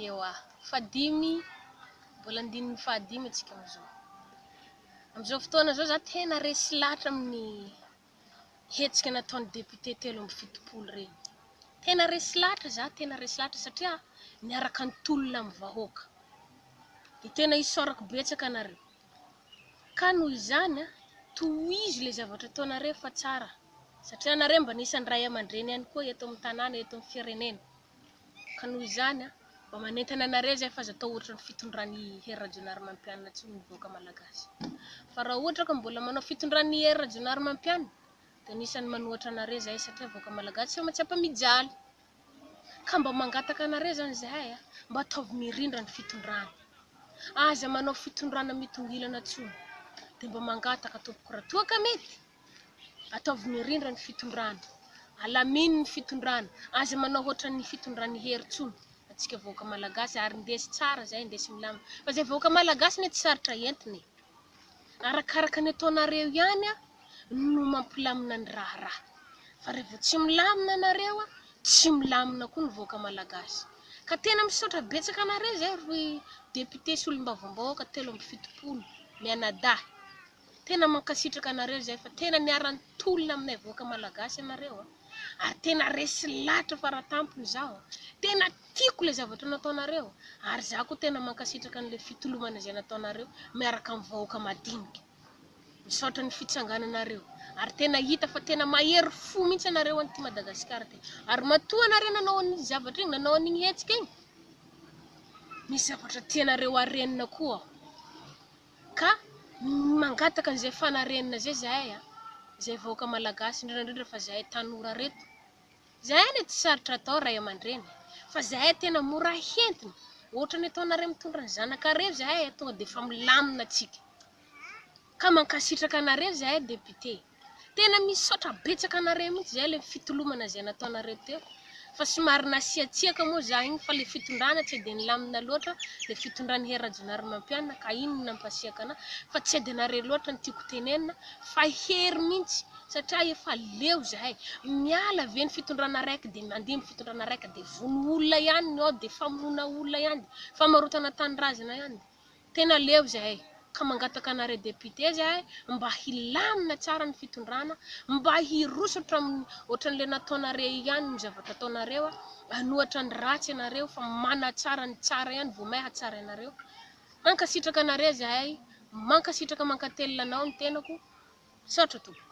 Ewa, fadimy, mbola andininy fadimy atsika amizao. Amizao fotoana zao za tena resy lahatra amin'ny hetsika nataon'ny député 370 regny. Tena resy lahatra za, tena resy lahatra satria niaraka nitolona amin'ny vahoaka. Dia tena isaorako betsaka anareo. Ka noho izany tohizo le zavatra ataonareo fa tsara. Satria anareo mba nisan'ny ray aman-dreny ihany koa eto amin'ny tanàna, eto amin'ny firenena. Ka noho izany mba manentana anareo zay fa aza atao ohatra ny fitondran'ny hery rajion'Arimampianina tsy ny vahoaka malagasy. Fa raha ohatra ka mbola manao fitondran'ny hery rajion'Arimampianina dia nisan'ny manohatra anareo zay satria vahoaka malagasy fa mahatsapa mijaly. Ka mba mangataka anareo zany zahay mba ataovy mirindra ny fitondrana. Aza manao fitondrana mitongilana tsony. Dia mba mangataka tompoko raha toa ka mety. Ataovy mirindra ny fitondrana. Alaminy ny fitondrana. Aza manao ohatra ny fitondran'ny hery tsony. Atsika vahoaka malagasy ary ndesy tsara zay, ndesy milamina. Fa zay vahoaka malagasy ny tsy sarotra entiny. Arakaraka ny ataonareo ihany no mampilamina ny raha. Fa rehefa tsy milamina anareo tsy milamina koa ny vahoaka malagasy. Ka tena misaotra betsaka anareo zay ry député solombavam-bahoaka 370 mianadahy. Tena mankasitraka anareo zay fa tena niara-nitolona aminay vahoaka malagasy anareo. Ary tena resy lahatra faratampony zaho. Tena tiako le zavatra nataonareo. Ary za koa tena mankasitraka an'le fitolomana zay nataonareo miaraka amin'ny vahoaka madinika. Misaotra ny fitsangananareo. Ary tena hita fa tena mahery fo mihitsy anareo an'ity Madagasikara ty. Ary matoa anareo nanao an'iny zavatra iny, nanao an'iny hetsika iny. Misy zavatra tianareo harenina koa. Ka mangataka an'izay fanarenina zay zahay zay vahoaka malagasy indrindra fa zahay tanora reto. Zahay ny tsy sarotra atao ray aman-dreny. Fa zahay tena mora hentina. Ohatra ny ataonareo mitondra ny zanakareo zahay tonga dia efa milamina atsika. Ka mankasitraka anareo zahay député. Tena misaotra betsaka anareo mihitsy zahay le fitolomana zay nataonareo teo. Fa somary nasiatsiaka moa za iny fa le fitondrana tsy dia nilamina loatra. Le fitondran'ny hery rajion'Arimampianina ka iny no nampasiaka anahy. Fa tsy adinareo loatra ny tiako tenenina fa hery mihitsy. Satria efa leo zahay. Miala ve ny fitondrana raiky dia mandeha amin'ny fitondrana raiky dia vono olona ihany ao dia famonoana olona ihany. Famarotana tanindrazana ihany. Tena leo zahay. Ka mangataka anareo député zahay mba hilamina tsara ny fitondrana, mba hirosotra ohatran'le nataonareo ihany ny zavatra ataonareo, hanohatra ny ratsy anareo fa manatsara ny tsara ihany vao may hatsara anareo. Mankasitraka anareo zahay, mankasitraka mankatelina anao ny tenako. Saotra tompoko.